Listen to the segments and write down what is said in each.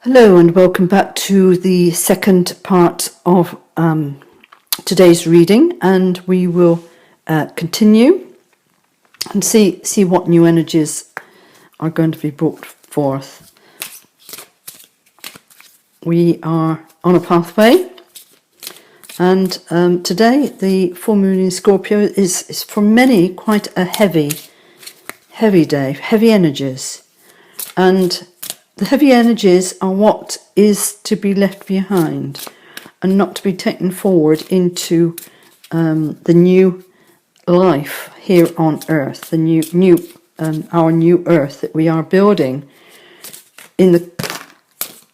Hello and welcome back to the second part of today's reading, and we will continue and see what new energies are going to be brought forth. We are on a pathway, and today the full moon in Scorpio is for many quite a heavy day, heavy energies, and the heavy energies are what is to be left behind and not to be taken forward into the new life here on Earth, our new Earth that we are building in the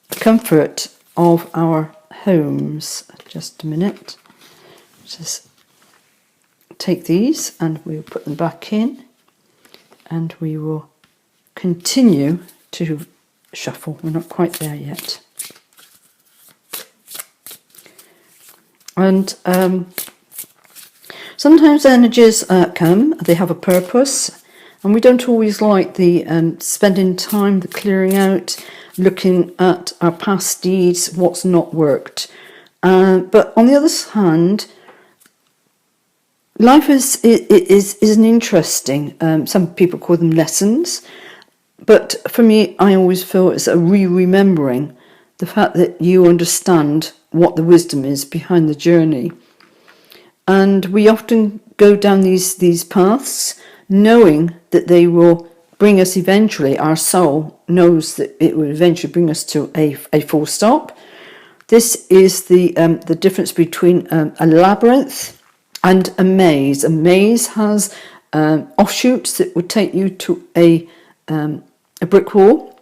comfort of our homes. Just a minute. Just take these and we'll put them back in, and we will continue to shuffle. We're not quite there yet. And sometimes energies come, they have a purpose, and we don't always like the spending time, the clearing out, looking at our past deeds, what's not worked. But on the other hand, life is an interesting, some people call them lessons, but for me, I always feel it's a remembering the fact that you understand what the wisdom is behind the journey. And we often go down these paths knowing that they will bring us eventually, our soul knows that it will eventually bring us to a full stop. This is the difference between a labyrinth and a maze. A maze has offshoots that would take you to a brick wall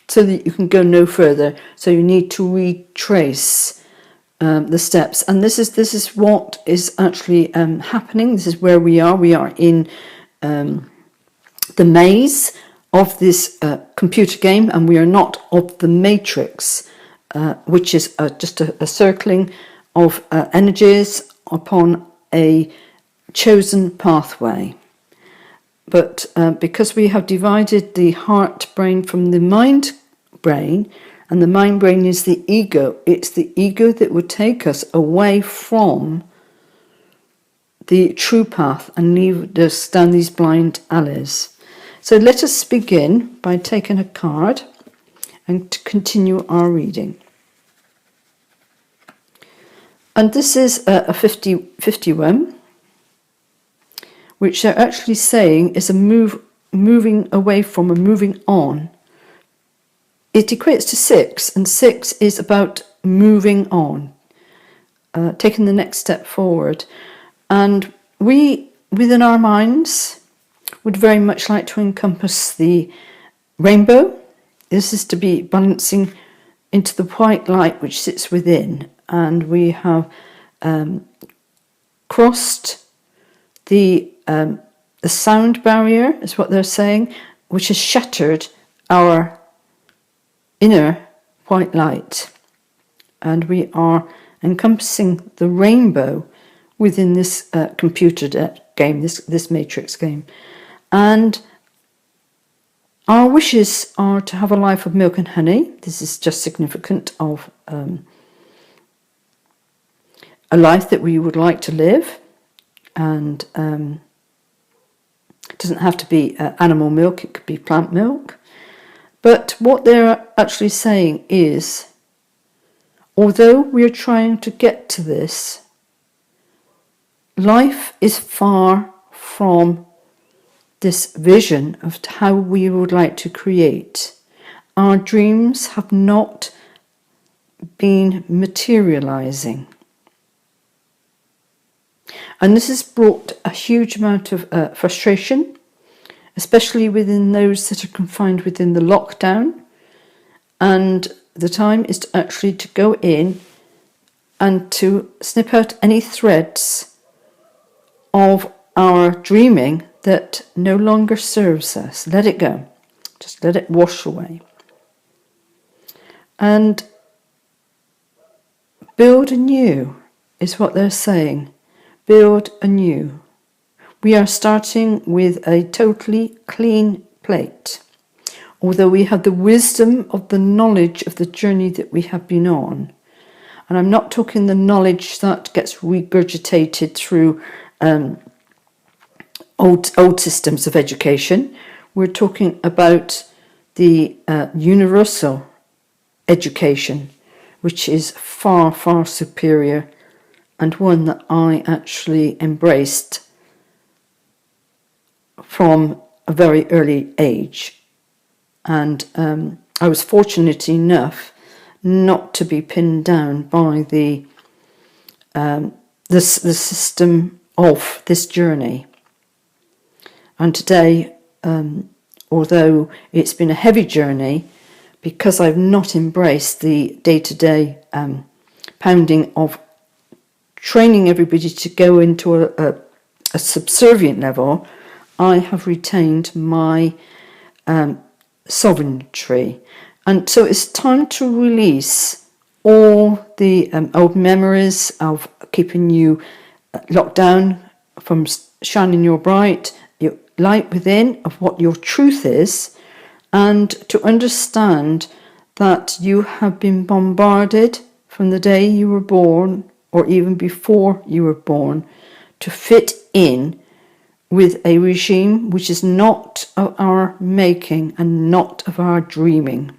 so that you can go no further. So you need to retrace the steps, and this is what is actually happening. This is where we are. We are in the maze of this computer game, and we are not of the matrix, which is just a circling of energies upon a chosen pathway. But because we have divided the heart brain from the mind brain, and the mind brain is the ego, it's the ego that would take us away from the true path and leave us down these blind alleys. So let us begin by taking a card and to continue our reading. And this is a 51. Which they're actually saying is moving away from and moving on. It equates to 6, and 6 is about moving on, taking the next step forward. And we, within our minds, would very much like to encompass the rainbow. This is to be balancing into the white light which sits within. And we have crossed the sound barrier, is what they're saying, which has shattered our inner white light. And we are encompassing the rainbow within this computer game, this matrix game. And our wishes are to have a life of milk and honey. This is just significant of a life that we would like to live. And it doesn't have to be animal milk, it could be plant milk. But what they're actually saying is, although we are trying to get to this, life is far from this vision of how we would like to create. Our dreams have not been materializing. And this has brought a huge amount of frustration, especially within those that are confined within the lockdown. And the time is to go in and to snip out any threads of our dreaming that no longer serves us. Let it go. Just let it wash away. And build anew is what they're saying. Build anew. We are starting with a totally clean plate. although we have the wisdom of the knowledge of the journey that we have been on. And I'm not talking the knowledge that gets regurgitated through old systems of education. We're talking about the universal education, which is far, far superior, and one that I actually embraced from a very early age. And I was fortunate enough not to be pinned down by the system of this journey. And today, although it's been a heavy journey, because I've not embraced the day-to-day pounding of training everybody to go into a subservient level, I have retained my sovereignty. And so it's time to release all the old memories of keeping you locked down from shining your light within of what your truth is, and to understand that you have been bombarded from the day you were born, or even before you were born, to fit in with a regime which is not of our making and not of our dreaming.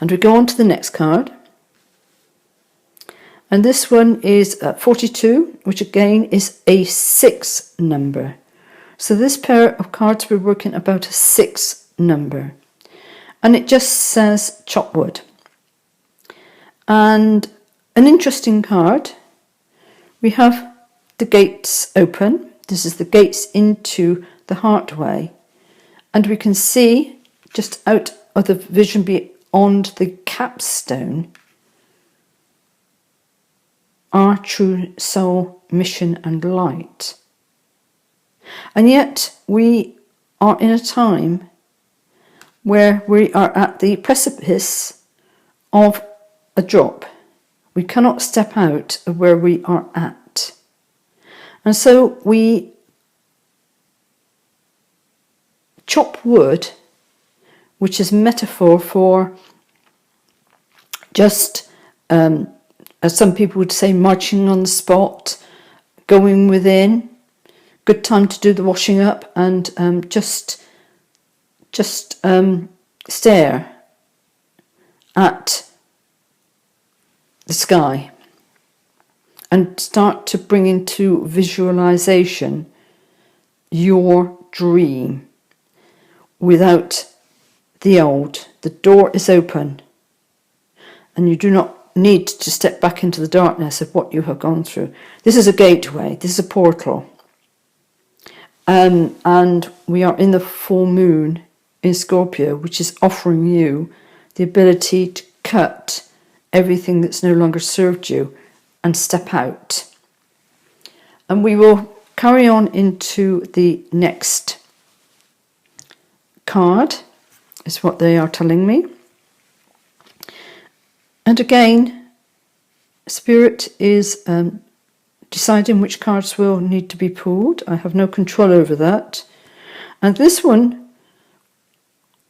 And we go on to the next card. And this one is 42, which again is a 6 number. So this pair of cards, we're working about a 6 number. And it just says chop wood. And an interesting card. We have the gates open. This is the gates into the Heartway. And we can see just out of the vision beyond the capstone our true soul, mission and light. And yet we are in a time where we are at the precipice of a drop. We cannot step out of where we are at. And so we chop wood, which is metaphor for just, as some people would say, marching on the spot, going within, good time to do the washing up, and just stare at the sky and start to bring into visualization your dream without the old. The door is open and you do not need to step back into the darkness of what you have gone through. This is a gateway, this is a portal. And we are in the full moon in Scorpio, which is offering you the ability to cut everything that's no longer served you and step out. And we will carry on into the next card, is what they are telling me. And again, Spirit is deciding which cards will need to be pulled. I have no control over that. And this one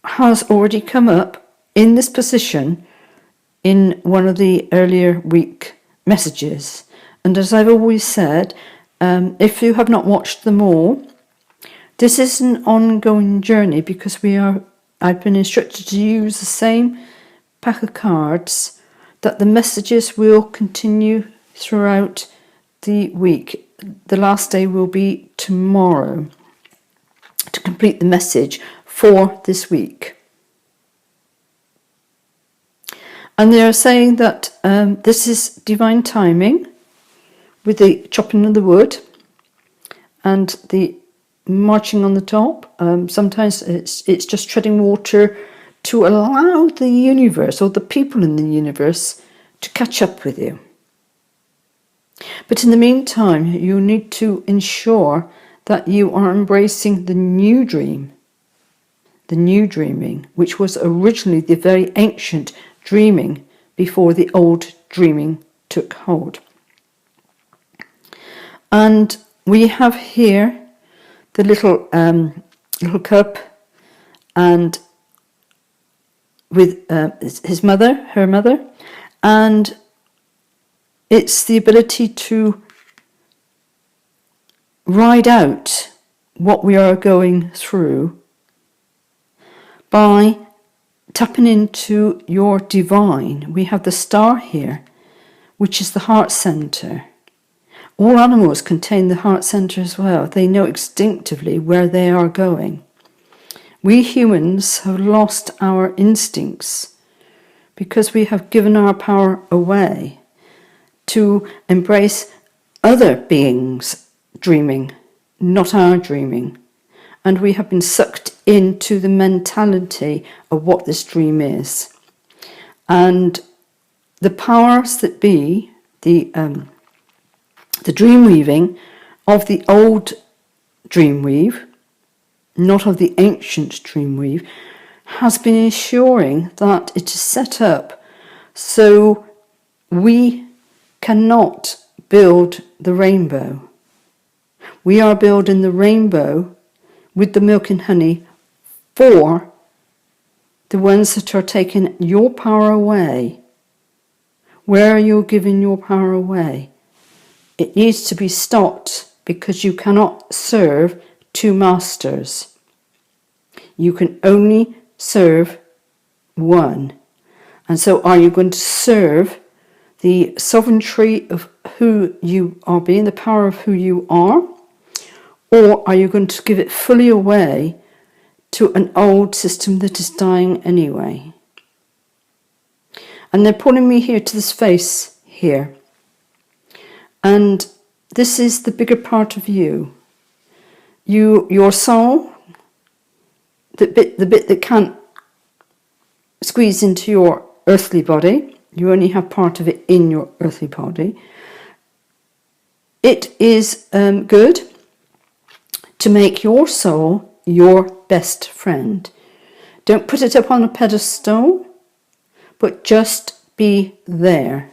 has already come up in this position in one of the earlier week messages. And as I've always said, if you have not watched them all, this is an ongoing journey because I've been instructed to use the same pack of cards, that the messages will continue throughout the week. The last day will be tomorrow to complete the message for this week. And they are saying that this is divine timing with the chopping of the wood and the marching on the top. Sometimes it's just treading water to allow the universe or the people in the universe to catch up with you. But in the meantime, you need to ensure that you are embracing the new dream, the new dreaming, which was originally the very ancient dreaming before the old dreaming took hold. And we have here the little cup and with her mother, and it's the ability to ride out what we are going through by tapping into your divine. We have the star here, which is the heart center. All animals contain the heart center as well. They know instinctively where they are going. We humans have lost our instincts because we have given our power away to embrace other beings' dreaming, not our dreaming. And we have been sucked into the mentality of what this dream is. And the powers that be, the dream weaving of the old dream weave, not of the ancient dream weave, has been ensuring that it is set up so we cannot build the rainbow. We are building the rainbow with the milk and honey for the ones that are taking your power away. Where are you giving your power away? It needs to be stopped because you cannot serve two masters. You can only serve one. And so are you going to serve the sovereignty of who you are being, the power of who you are? Or are you going to give it fully away to an old system that is dying anyway? And they're pulling me here to this face here. And this is the bigger part of you. Your soul, the bit that can't squeeze into your earthly body. You only have part of it in your earthly body. It is good to make your soul your best friend. Don't put it up on a pedestal, but just be there.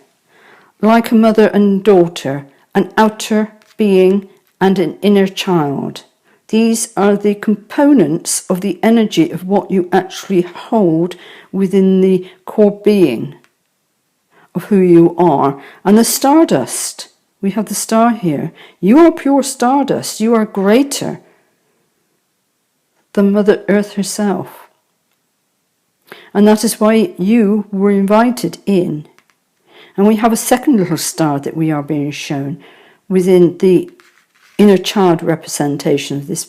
Like a mother and daughter, an outer being and an inner child. These are the components of the energy of what you actually hold within the core being of who you are. And the stardust, we have the star here. You are pure stardust. You are greater than Mother Earth herself. And that is why you were invited in. And we have a second little star that we are being shown within the inner child representation of this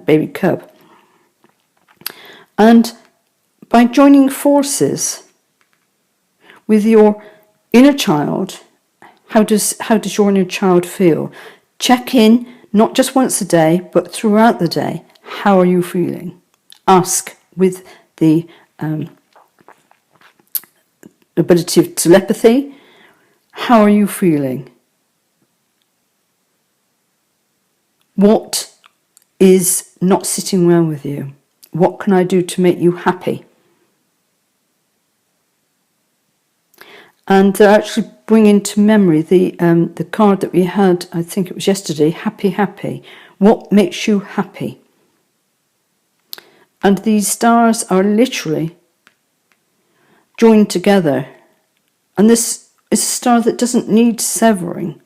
baby cub. And by joining forces with your inner child, how does your inner child feel? Check in, not just once a day, but throughout the day. How are you feeling? Ask with the ability of telepathy. How are you feeling? What is not sitting well with you? What can I do to make you happy? And they're actually bringing to memory the card that we had, I think it was yesterday, happy, happy. What makes you happy? And these stars are literally joined together. And this is a star that doesn't need severing.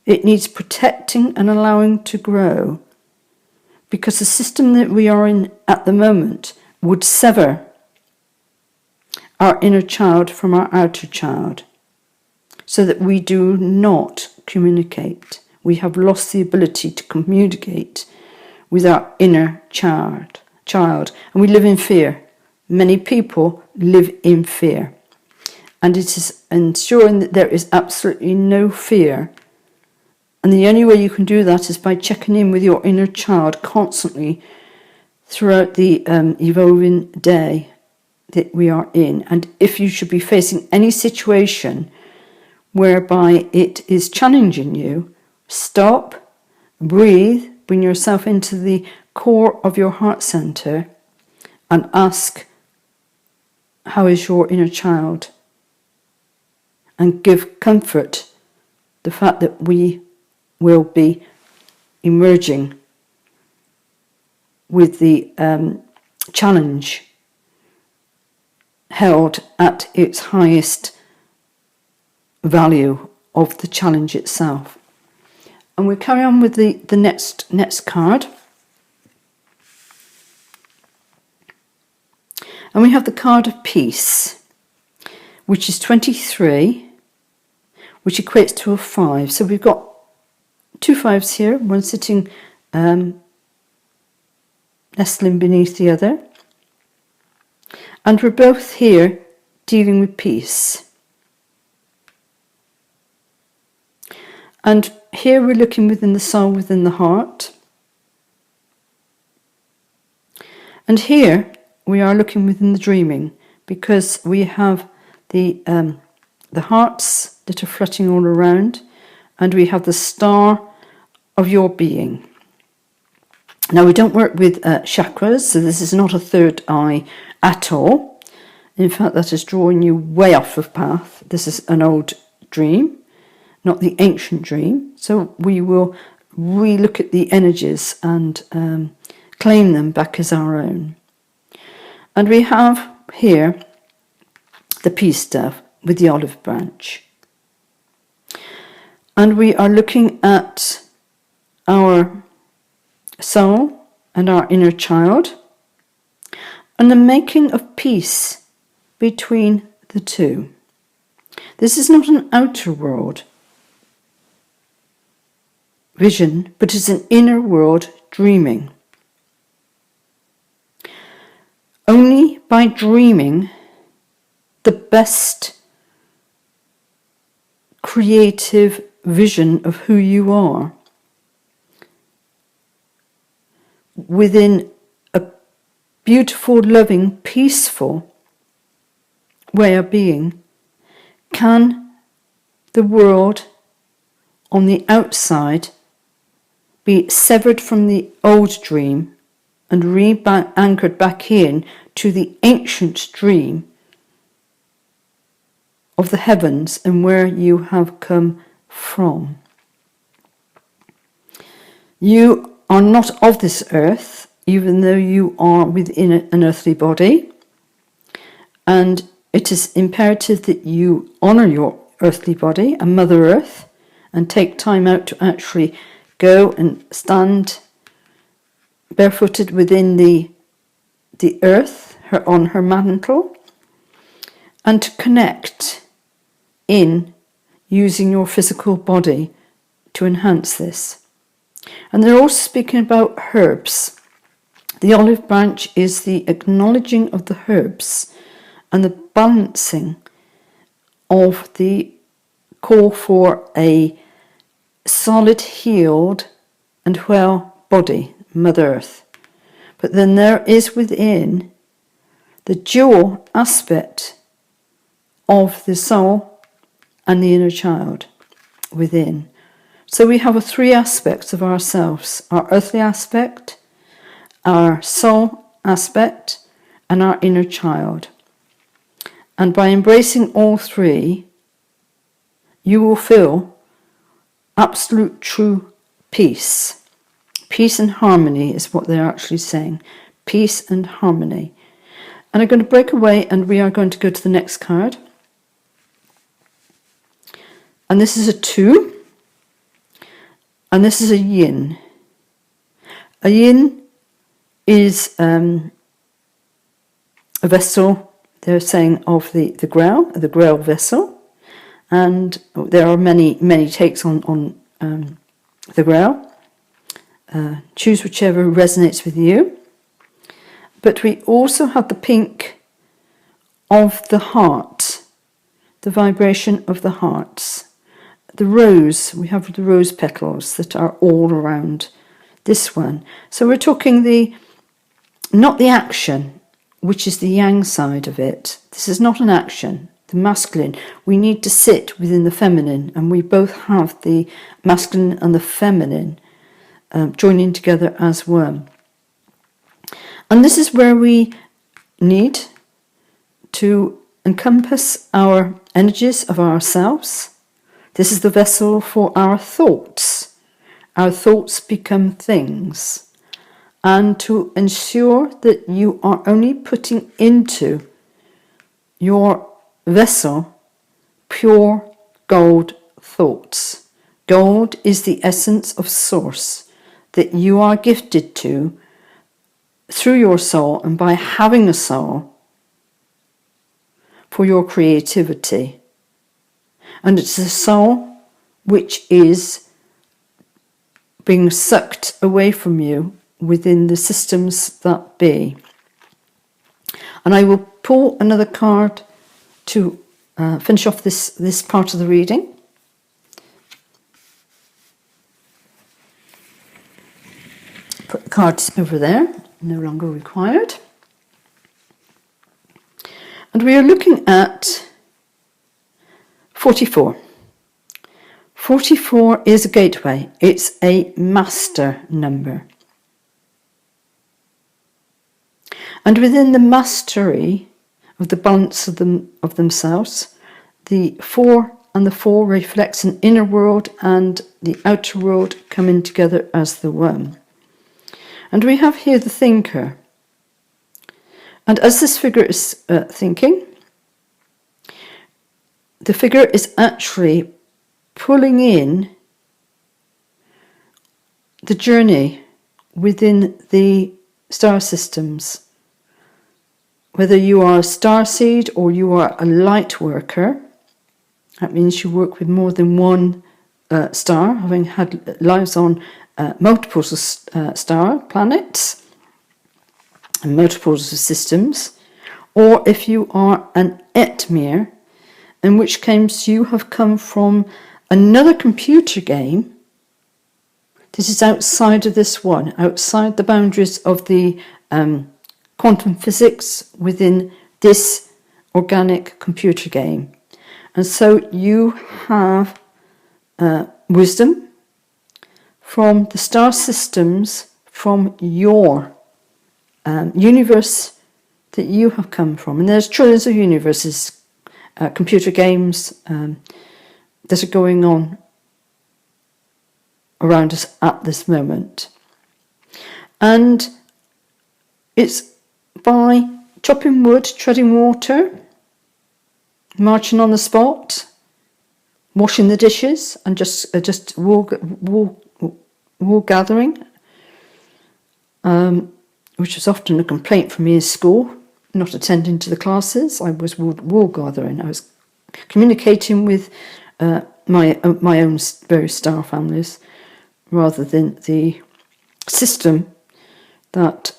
It needs protecting and allowing to grow. Because the system that we are in at the moment would sever our inner child from our outer child, so that we do not communicate. We have lost the ability to communicate with our inner child, and we live in fear. Many people live in fear, and it is ensuring that there is absolutely no fear. And the only way you can do that is by checking in with your inner child constantly throughout the evolving day that we are in. And if you should be facing any situation whereby it is challenging you, stop, breathe, bring yourself into the core of your heart center and ask, how is your inner child? And give comfort the fact that we will be emerging with the challenge held at its highest value of the challenge itself. And we carry on with the next card. And we have the card of peace, which is 23, which equates to a 5. So we've got 2 5s here, one sitting nestling beneath the other. And we're both here dealing with peace. And here we're looking within the soul, within the heart. And here we are looking within the dreaming, because we have the hearts that are flutting all around, and we have the star of your being. Now, we don't work with chakras, so this is not a third eye at all. In fact, that is drawing you way off of path. This is an old dream, not the ancient dream. So we will re-look at the energies and claim them back as our own. And we have here the peace dove with the olive branch. And we are looking at our soul and our inner child, and the making of peace between the two. This is not an outer world vision, but it's an inner world dreaming. Only by dreaming the best creative vision of who you are within a beautiful, loving, peaceful way of being, can the world on the outside be severed from the old dream and re-anchored back in to the ancient dream of the heavens and where you have come from. You are not of this earth, even though you are within an earthly body, and it is imperative that you honour your earthly body and Mother Earth, and take time out to actually go and stand barefooted within the earth, on her mantle, and to connect in using your physical body to enhance this. And they're also speaking about herbs. The olive branch is the acknowledging of the herbs and the balancing of the call for a solid, healed and well body, Mother Earth. But then there is within the dual aspect of the soul and the inner child within. So we have 3 aspects of ourselves: our earthly aspect, our soul aspect, and our inner child. And by embracing all 3, you will feel absolute true peace. Peace and harmony is what they're actually saying. Peace and harmony. And I'm going to break away, and we are going to go to the next card. And this is a 2. And this is a yin. A yin is a vessel, they're saying, of the grail vessel. And there are many takes on the grail. Choose whichever resonates with you. But we also have the pink of the heart, the vibration of the hearts. The rose, we have the rose petals that are all around this one. So we're talking not the action, which is the yang side of it. This is not an action, the masculine. We need to sit within the feminine, and we both have the masculine and the feminine joining together as one. And this is where we need to encompass our energies of ourselves. This is the vessel for our thoughts. Our thoughts become things. and to ensure that you are only putting into your vessel pure gold thoughts. Gold is the essence of source that you are gifted to through your soul and by having a soul for your creativity. And it's the soul which is being sucked away from you within the systems that be. And I will pull another card to finish off this part of the reading. Put the cards over there, no longer required. And we are looking at 44. 44 is a gateway. It's a master number. And within the mastery of the balance of themselves, the 4 and the 4 reflects an inner world and the outer world coming together as the one. And we have here the thinker. And as this figure is thinking, the figure is actually pulling in the journey within the star systems. Whether you are a starseed or you are a light worker, that means you work with more than one star, having had lives on multiples of star planets and multiples of systems, or if you are an Etmir, in which case you have come from another computer game. This is outside of this one, outside the boundaries of the quantum physics within this organic computer game. And so you have wisdom from the star systems, from your universe that you have come from. And there's trillions of universes, computer games that are going on around us at this moment. And it's by chopping wood, treading water, marching on the spot, washing the dishes, and just wool gathering, which was often a complaint from me in school, not attending to the classes. I was wool gathering. I was communicating with my own various star families rather than the system that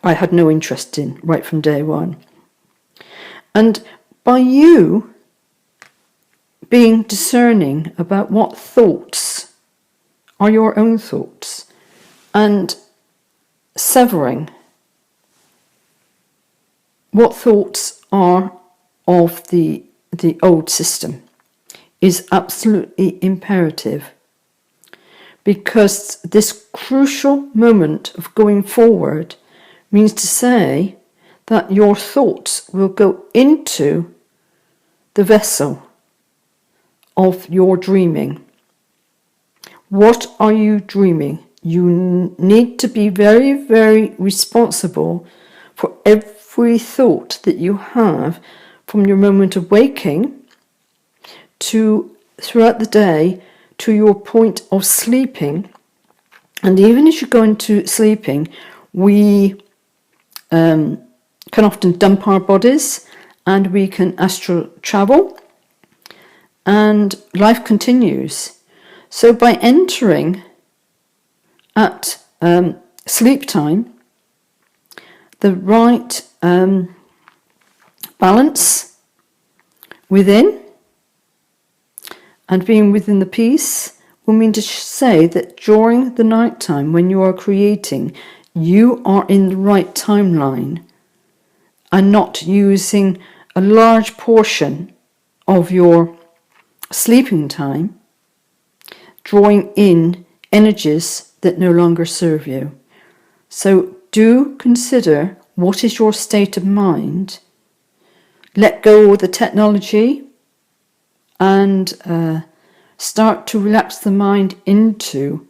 I had no interest in right from day one. And by you being discerning about what thoughts are your own thoughts and severing what thoughts are of the old system is absolutely imperative, because this crucial moment of going forward means to say that your thoughts will go into the vessel of your dreaming. What are you dreaming? You need to be very, very responsible for every thought that you have from your moment of waking to throughout the day to your point of sleeping. And even as you go into sleeping, we can often dump our bodies and we can astral travel, and life continues. So by entering at sleep time, the right balance within and being within the peace will mean to say that during the night time when you are creating, you are in the right timeline and not using a large portion of your sleeping time drawing in energies that no longer serve you. So do consider what is your state of mind. Let go of the technology and start to relax the mind into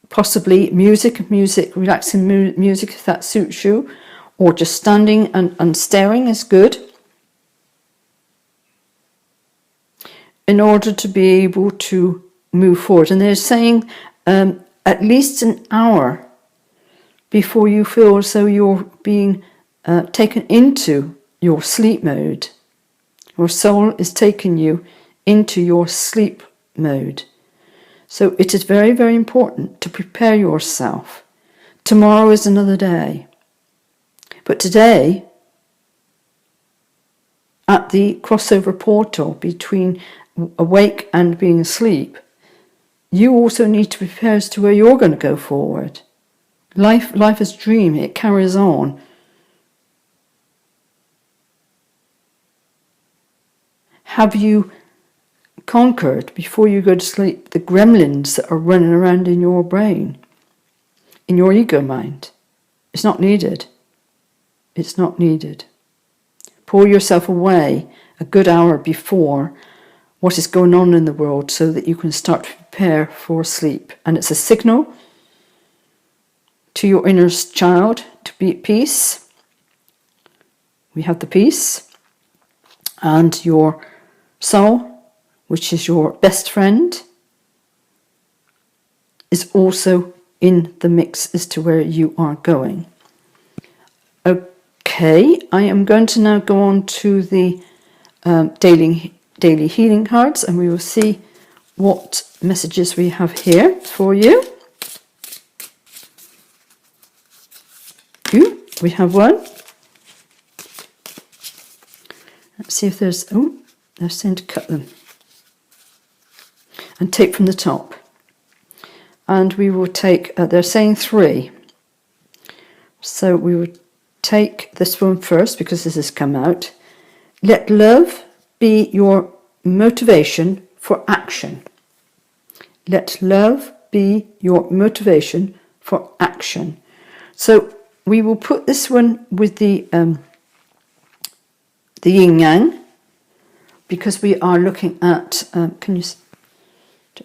possibly music, relaxing music if that suits you, or just standing and staring is good, in order to be able to move forward. And they're saying at least an hour before you feel as though you're being taken into your sleep mode. Your soul is taking you into your sleep mode. So it is very, very important to prepare yourself. Tomorrow is another day. But today, at the crossover portal between awake and being asleep, you also need to prepare as to where you're going to go forward. Life is a dream, it carries on. Have you conquered, before you go to sleep, the gremlins that are running around in your brain, in your ego mind? It's not needed. It's not needed. Pull yourself away a good hour before what is going on in the world so that you can start to prepare for sleep. And it's a signal to your inner child to be at peace. We have the peace. And your soul, which is your best friend, is also in the mix as to where you are going. Okay, I am going to now go on to the daily healing cards, and we will see what messages we have here for you. Ooh, we have one. Let's see if there's... Oh, they're saying to cut them. And take from the top. And we will take... they're saying 3. So we will take this one first, because this has come out. Let love be your motivation for action. Let love be your motivation for action. So we will put this one with the yin yang, because we are looking at,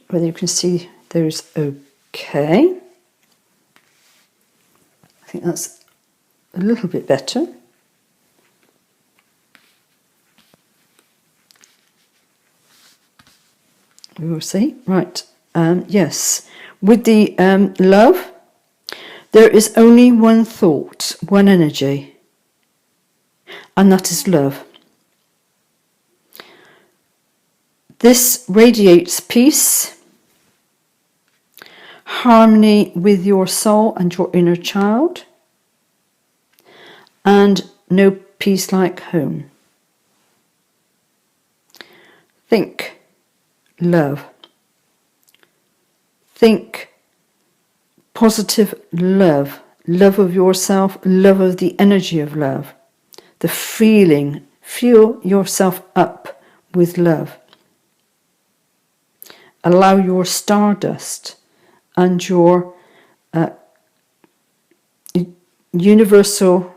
whether you can see those okay. I think that's a little bit better. We will see. Right. Yes. With the love, there is only one thought, one energy, and that is love. This radiates peace, harmony with your soul and your inner child, and no peace like home. Think love. Think positive love. Love of yourself, love of the energy of love. The feeling. Fill yourself up with love. Allow your stardust and your universal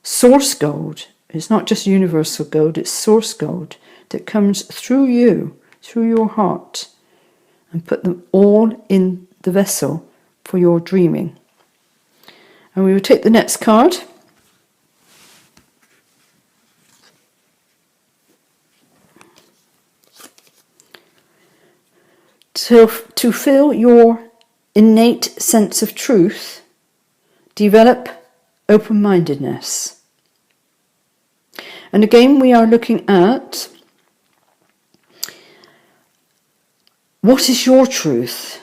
source gold. It's not just universal gold, it's source gold that comes through you, through your heart, and put them all in the vessel for your dreaming. And we will take the next card. To feel your innate sense of truth, develop open-mindedness. And again, we are looking at what is your truth,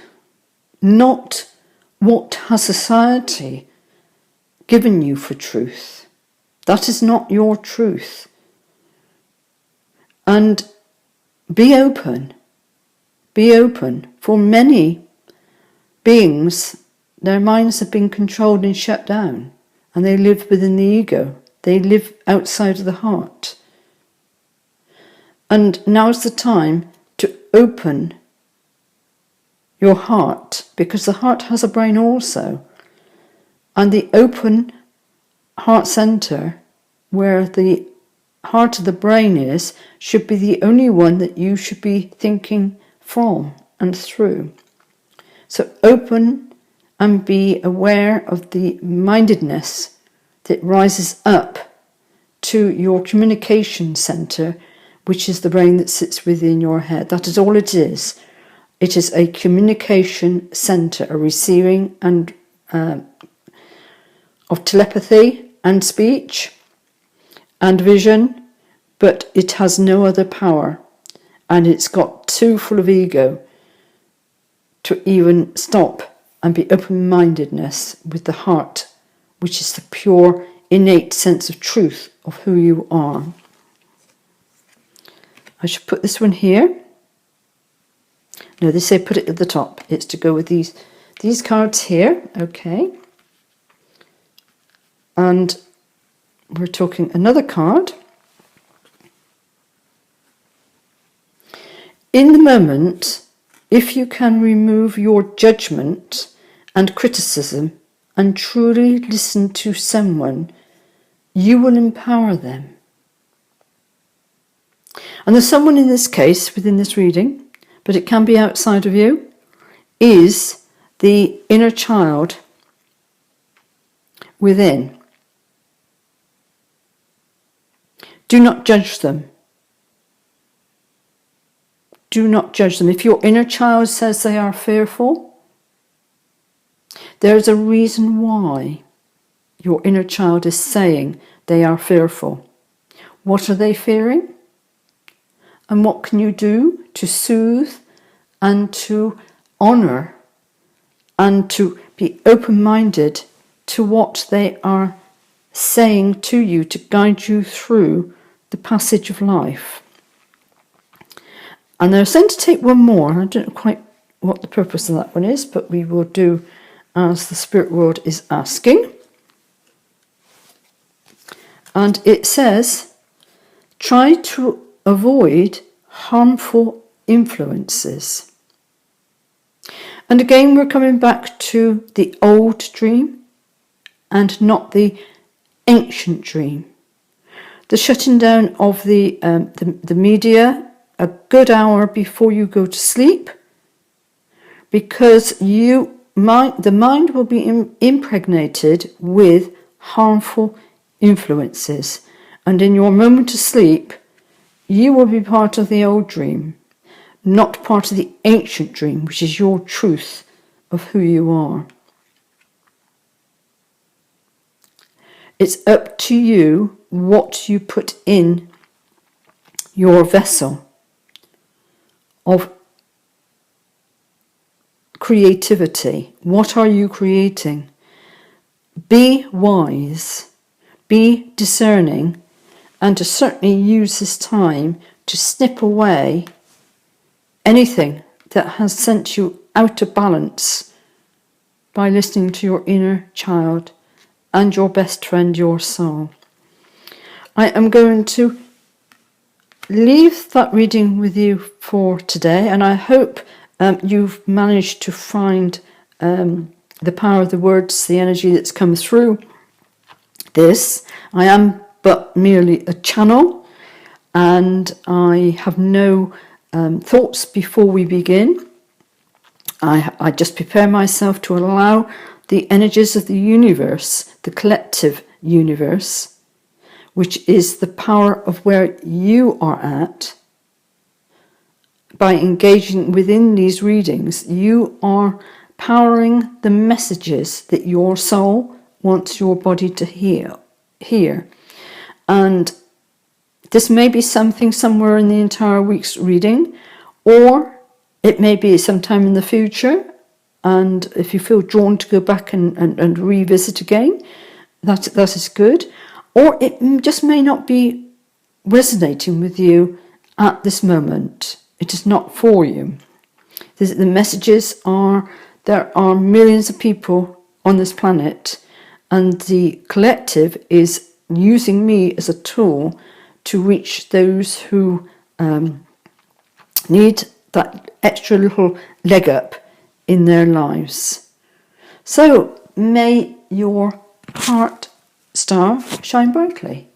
not what has society given you for truth. That is not your truth. And be open. Be open. For many beings, their minds have been controlled and shut down, and they live within the ego. They live outside of the heart. And now is the time to open your heart, because the heart has a brain also. And the open heart center, where the heart of the brain is, should be the only one that you should be thinking from and through. So open and be aware of the mindedness that rises up to your communication centre, which is the brain that sits within your head. That is all it is. It is a communication centre, a receiving and of telepathy and speech and vision, but it has no other power, and it's got too full of ego to even stop and be open-mindedness with the heart, which is the pure, innate sense of truth of who you are. I should put this one here. No, they say put it at the top. It's to go with these cards here. Okay. And we're talking another card. In the moment, if you can remove your judgment and criticism and truly listen to someone, you will empower them. And the someone in this case, within this reading, but it can be outside of you, is the inner child within. Do not judge them. Do not judge them. If your inner child says they are fearful, there's a reason why your inner child is saying they are fearful. What are they fearing? And what can you do to soothe and to honour and to be open-minded to what they are saying to you to guide you through the passage of life? And they're sent to take one more. I don't know quite what the purpose of that one is, but we will do as the spirit world is asking. And it says, try to avoid harmful influences. And again, we're coming back to the old dream and not the ancient dream. The shutting down of the media a good hour before you go to sleep, because the mind will be impregnated with harmful influences, and in your moment of sleep you will be part of the old dream, not part of the ancient dream, which is your truth of who you are. It's up to you what you put in your vessel of creativity. What are you creating? Be wise, be discerning, and to certainly use this time to snip away anything that has sent you out of balance by listening to your inner child and your best friend, your soul. I am going to leave that reading with you for today, and I hope you've managed to find the power of the words, the energy that's come through this. I am but merely a channel, and I have no thoughts before we begin. I just prepare myself to allow the energies of the universe, the collective universe, which is the power of where you are at. By engaging within these readings, you are powering the messages that your soul wants your body to hear. And this may be something somewhere in the entire week's reading, or it may be sometime in the future, and if you feel drawn to go back and revisit again, that is good. Or it just may not be resonating with you at this moment. It is not for you. The messages are, there are millions of people on this planet, and the collective is using me as a tool to reach those who need that extra little leg up in their lives. So may your heart star shine brightly.